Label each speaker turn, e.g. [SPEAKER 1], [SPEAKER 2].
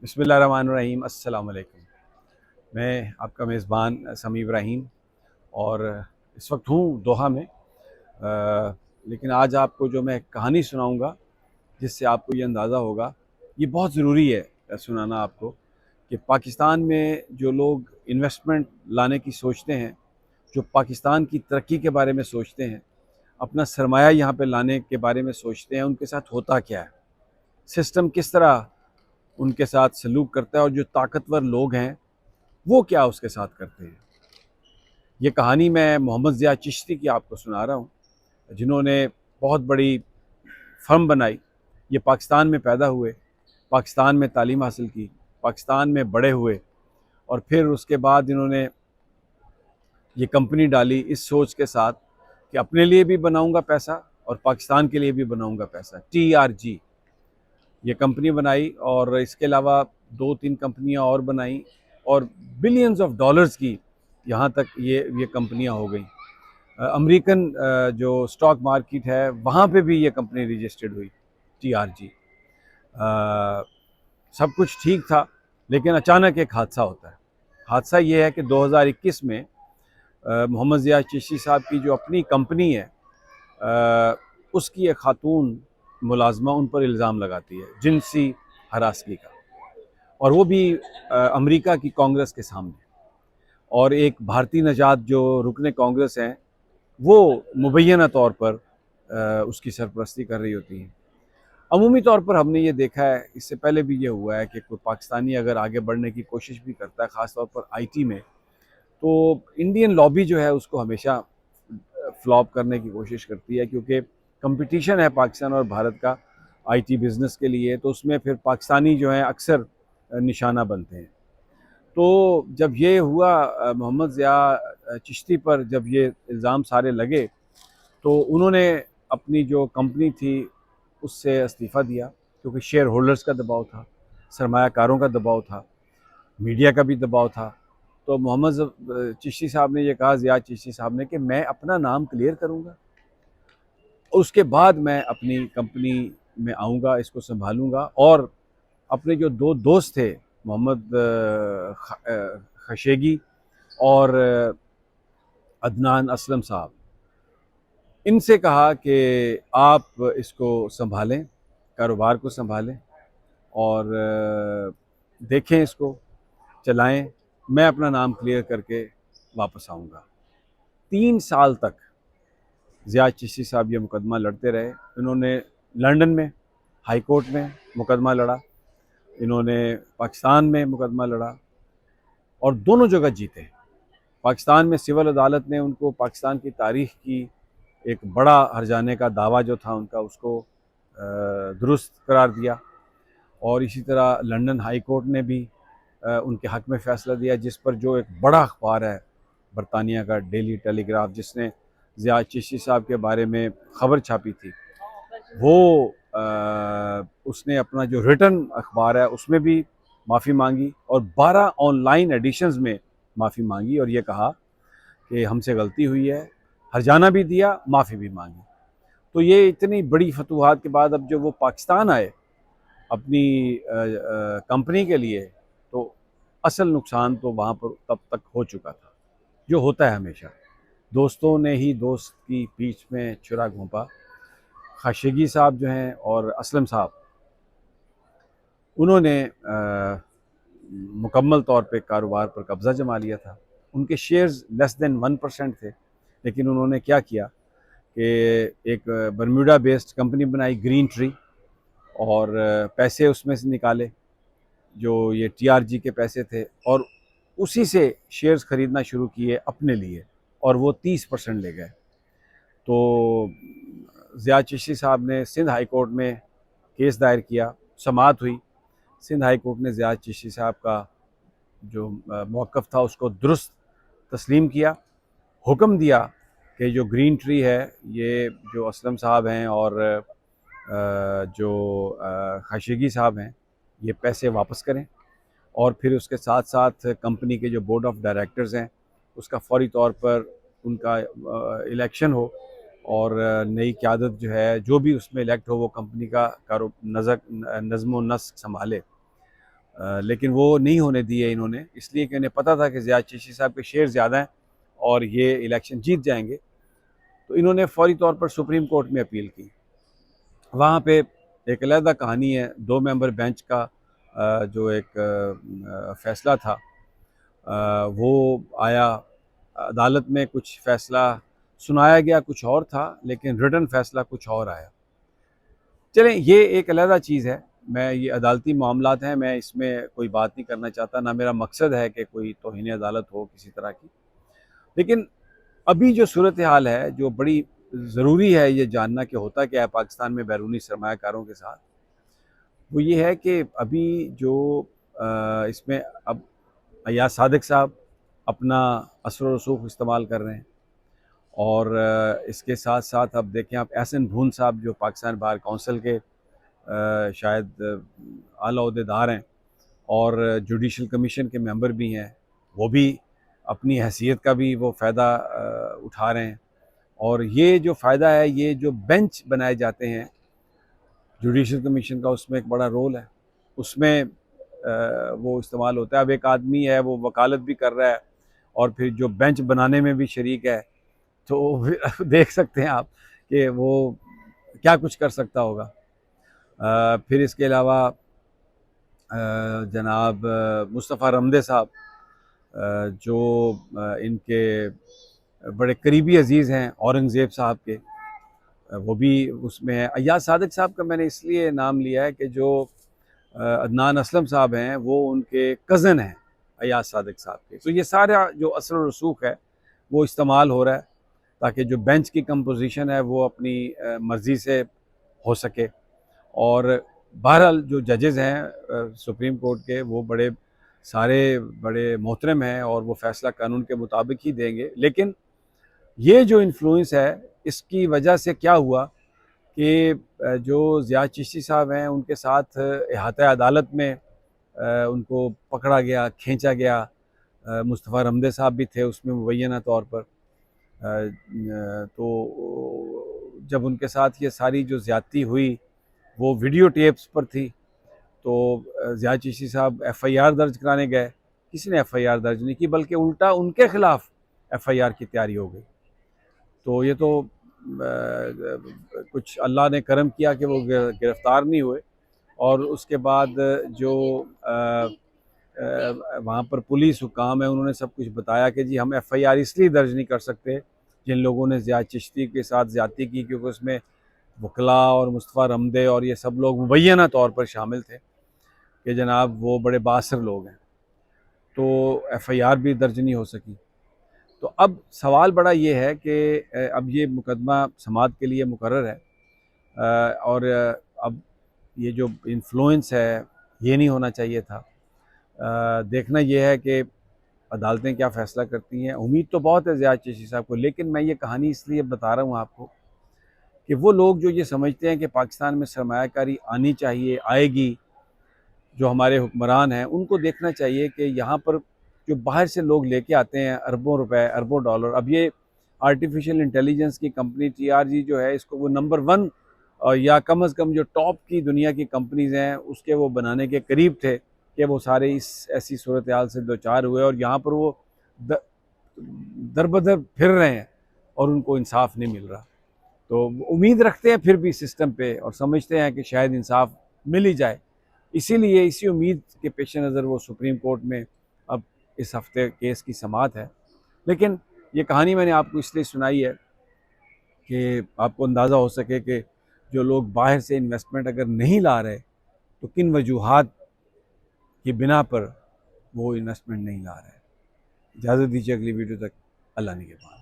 [SPEAKER 1] बिस्मिल्लाहिर्रहमानिर्रहीम। अस्सलाम वालेकुम। मैं आपका मेज़बान समी इब्राहीम और इस वक्त हूँ दोहा में। लेकिन आज आपको जो मैं कहानी सुनाऊँगा जिससे आपको ये अंदाज़ा होगा, ये बहुत ज़रूरी है सुनाना आपको, कि पाकिस्तान में जो लोग इन्वेस्टमेंट लाने की सोचते हैं, जो पाकिस्तान की तरक्की के बारे में सोचते हैं, अपना सरमाया यहाँ पे लाने के बारे में सोचते हैं, उनके साथ होता क्या है, सिस्टम किस तरह उनके साथ सलूक करता है और जो ताकतवर लोग हैं वो क्या उसके साथ करते हैं। ये कहानी मैं मोहम्मद ज़िया चिश्ती की आपको सुना रहा हूँ, जिन्होंने बहुत बड़ी फर्म बनाई। ये पाकिस्तान में पैदा हुए, पाकिस्तान में तालीम हासिल की, पाकिस्तान में बड़े हुए और फिर उसके बाद इन्होंने ये कंपनी डाली इस सोच के साथ कि अपने लिए भी बनाऊंगा पैसा और पाकिस्तान के लिए भी बनाऊंगा पैसा। TRG ये कंपनी बनाई और इसके अलावा 2-3 कंपनियां और बनाई और बिलियंस ऑफ डॉलर्स की यहाँ तक ये कंपनियां हो गई। अमेरिकन जो स्टॉक मार्केट है वहाँ पे भी ये कंपनी रजिस्टर्ड हुई, TRG। सब कुछ ठीक था, लेकिन अचानक एक हादसा होता है। हादसा ये है कि 2021 में मोहम्मद ज़िया चिश्ती साहब की जो अपनी कंपनी है, उसकी एक खातून मुलाजमा उन पर इल्ज़ाम लगाती है जिनसी हरासगी का, और वो भी अमेरिका की कांग्रेस के सामने। और एक भारतीय नजात जो रुकने कांग्रेस हैं वो मुबैना तौर पर उसकी सरपरस्ती कर रही होती हैं। अमूमी तौर पर हमने ये देखा है, इससे पहले भी ये हुआ है कि कोई पाकिस्तानी अगर आगे बढ़ने की कोशिश भी करता है, ख़ास तौर पर IT में, तो इंडियन लॉबी जो है उसको हमेशा फ्लॉप करने की कोशिश करती है, क्योंकि कंपटीशन है पाकिस्तान और भारत का IT बिज़नेस के लिए, तो उसमें फिर पाकिस्तानी जो हैं अक्सर निशाना बनते हैं। तो जब ये हुआ मोहम्मद ज़िया चिश्ती पर जब ये इल्ज़ाम सारे लगे, तो उन्होंने अपनी जो कंपनी थी उससे इस्तीफ़ा दिया, क्योंकि शेयर होल्डर्स का दबाव था, सरमायाकारों का दबाव था, मीडिया का भी दबाव था। तो मोहम्मद चिश्ती साहब ने ये कहा, ज़िया चिश्ती साहब ने, कि मैं अपना नाम क्लियर करूँगा, उसके बाद मैं अपनी कंपनी में आऊँगा, इसको संभालूँगा। और अपने जो 2 दोस्त थे, मोहम्मद खशेगी और अदनान असलम साहब, इनसे कहा कि आप इसको संभालें, कारोबार को संभालें और देखें, इसको चलाएं, मैं अपना नाम क्लियर करके वापस आऊँगा। 3 साल तक ज़िया चिश्ती साहब ये मुकदमा लड़ते रहे। इन्होंने लंदन में हाई कोर्ट में मुकदमा लड़ा, इन्होंने पाकिस्तान में मुकदमा लड़ा और दोनों जगह जीते। पाकिस्तान में सिविल अदालत ने उनको पाकिस्तान की तारीख़ की एक बड़ा हर्जाने का दावा जो था उनका, उसको दुरुस्त करार दिया। और इसी तरह लंदन हाई कोर्ट ने भी उनके हक़ में फ़ैसला दिया, जिस पर जो एक बड़ा अखबार है बरतानिया का डेली टेलीग्राफ, जिसने ज़िया चिश्ती साहब के बारे में ख़बर छापी थी, वो उसने अपना जो रिटन अखबार है उसमें भी माफ़ी मांगी और 12 ऑनलाइन एडिशंस में माफ़ी मांगी और ये कहा कि हमसे गलती हुई है, हर्जाना भी दिया, माफ़ी भी मांगी। तो ये इतनी बड़ी फतूहात के बाद अब जब वो पाकिस्तान आए अपनी कंपनी के लिए, तो असल नुकसान तो वहाँ पर तब तक हो चुका था, जो होता है हमेशा। दोस्तों ने ही दोस्त की पीठ में छुरा घोंपा। खाशेगी साहब जो हैं और असलम साहब, उन्होंने मुकम्मल तौर पे कारोबार पर कब्ज़ा जमा लिया था। उनके शेयर्स लेस देन 1% थे, लेकिन उन्होंने क्या किया कि एक बर्म्यूडा बेस्ड कंपनी बनाई, ग्रीन ट्री, और पैसे उसमें से निकाले जो ये TRG के पैसे थे, और उसी से शेयर्स ख़रीदना शुरू किए अपने लिए, और वो 30% ले गए। तो ज़िया चिश्ती साहब ने सिंध हाई कोर्ट में केस दायर किया, समाअत हुई। सिंध हाई कोर्ट ने ज़िया चिश्ती साहब का जो मौक़िफ़ था उसको दुरुस्त तस्लीम किया, हुक्म दिया कि जो ग्रीन ट्री है, ये जो असलम साहब हैं और जो खाशेगी साहब हैं, ये पैसे वापस करें, और फिर उसके साथ साथ कंपनी के जो बोर्ड ऑफ डायरेक्टर्स हैं उसका फ़ौरी तौर पर उनका इलेक्शन हो, और नई क़यादत जो है, जो भी उसमें इलेक्ट हो, वो कंपनी का नज़्म व नस्क संभाले। लेकिन वो नहीं होने दिए इन्होंने, इसलिए कि इन्हें पता था कि ज़ियाद चिश्ती साहब के शेयर ज़्यादा हैं और ये इलेक्शन जीत जाएंगे। तो इन्होंने फौरी तौर पर सुप्रीम कोर्ट में अपील की। वहाँ पे एक अलहदा कहानी है, 2 मेंबर बेंच का जो एक फ़ैसला था, वो आया अदालत में, कुछ फ़ैसला सुनाया गया कुछ और था, लेकिन रिटन फ़ैसला कुछ और आया। चलें, ये एक अलहदा चीज़ है, मैं ये अदालती मामलात हैं, मैं इसमें कोई बात नहीं करना चाहता, ना मेरा मकसद है कि कोई तौहीन अदालत हो किसी तरह की। लेकिन अभी जो सूरत हाल है, जो बड़ी ज़रूरी है ये जानना कि होता क्या है पाकिस्तान में बैरूनी सरमायाकारों के साथ, वो ये है कि अभी जो इसमें अब अय्याज सादिक साहब अपना असर व रसूख इस्तेमाल कर रहे हैं, और इसके साथ साथ अब देखें आप एहसन भून साहब जो पाकिस्तान बार कौंसिल के शायद आला ओहदेदार हैं और जुडिशल कमीशन के मेंबर भी हैं, वो भी अपनी हैसियत का भी वो फ़ायदा उठा रहे हैं। और ये जो फ़ायदा है, ये जो बेंच बनाए जाते हैं जुडिशल कमीशन का, उसमें एक बड़ा रोल है, उसमें वो इस्तेमाल होता है। अब एक आदमी है वो वकालत भी कर रहा है और फिर जो बेंच बनाने में भी शरीक है, तो फिर देख सकते हैं आप कि वो क्या कुछ कर सकता होगा। फिर इसके अलावा जनाब मुस्तफ़ा रमदे साहब, जो इनके बड़े करीबी अजीज़ हैं औरंगज़ेब साहब के, वो भी उसमें है। अय्याज सादिक साहब का मैंने इसलिए नाम लिया है कि जो अदनान असलम साहब हैं वो उनके कज़न हैं अय्याज सादिक साहब के। तो ये सारा जो असर व रसूख है वो इस्तेमाल हो रहा है ताकि जो बेंच की कंपोजिशन है वो अपनी मर्ज़ी से हो सके। और बहरहाल जो जजेज़ हैं सुप्रीम कोर्ट के, वो बड़े मोहतरम हैं और वो फ़ैसला कानून के मुताबिक ही देंगे। लेकिन ये जो इन्फ्लुएंस है, इसकी वजह से क्या हुआ कि जो ज़ियाद चिश्ती साहब हैं उनके साथ इहाता अदालत में उनको पकड़ा गया, खींचा गया। मुस्तफ़ा रमदे साहब भी थे उसमें मुबैना तौर पर। तो जब उनके साथ ये सारी जो ज़्यादती हुई वो वीडियो टेप्स पर थी, तो ज़ियाद चिश्ती साहब एफ़आईआर दर्ज कराने गए, किसी ने एफ़आईआर दर्ज नहीं की, बल्कि उल्टा उनके ख़िलाफ़ एफ़आईआर की तैयारी हो गई। तो ये तो कुछ अल्लाह ने करम किया कि वो गिरफ़्तार नहीं हुए। और उसके बाद जो वहाँ पर पुलिस हुकाम है, उन्होंने सब कुछ बताया कि जी हम एफ़आईआर इसलिए दर्ज नहीं कर सकते जिन लोगों ने ज़ियाद चिश्ती के साथ ज़्यादती की, क्योंकि उसमें वकला और मुस्तफ़ा रमदे और ये सब लोग मुबैना तौर पर शामिल थे कि जनाब वो बड़े बासर लोग हैं, तो एफ़आईआर भी दर्ज नहीं हो सकी। तो अब सवाल बड़ा ये है कि अब ये मुकदमा समाअत के लिए मुकर्रर है, और अब ये जो इन्फ्लुएंस है ये नहीं होना चाहिए था। देखना ये है कि अदालतें क्या फ़ैसला करती हैं। उम्मीद तो बहुत है ज़ियाद चिश्ती साहब को, लेकिन मैं ये कहानी इसलिए बता रहा हूँ आपको कि वो लोग जो ये समझते हैं कि पाकिस्तान में सरमायाकारी आनी चाहिए, आएगी, जो हमारे हुक्मरान हैं उनको देखना चाहिए कि यहाँ पर जो बाहर से लोग लेके आते हैं अरबों रुपए, अरबों डॉलर। अब ये आर्टिफिशियल इंटेलिजेंस की कंपनी टीआरजी जो है, इसको वो नंबर 1 या कम अज़ कम जो टॉप की दुनिया की कंपनीज़ हैं उसके वो बनाने के करीब थे कि वो सारे इस ऐसी सूरत हाल से दो चार हुए और यहाँ पर वो द दर बदर फिर रहे हैं और उनको इंसाफ नहीं मिल रहा। तो उम्मीद रखते हैं फिर भी सिस्टम पे और समझते हैं कि शायद इंसाफ मिल ही जाए। इसीलिए इसी उम्मीद के पेश नज़र वो सुप्रीम कोर्ट में अब इस हफ़्ते केस की समाअत है। लेकिन ये कहानी मैंने आपको इसलिए सुनाई है कि आपको अंदाज़ा हो सके कि जो लोग बाहर से इन्वेस्टमेंट अगर नहीं ला रहे तो किन वजूहात की बिना पर वो इन्वेस्टमेंट नहीं ला रहे। इजाज़त दीजिए अगली वीडियो तक। अल्लाह निगहबान।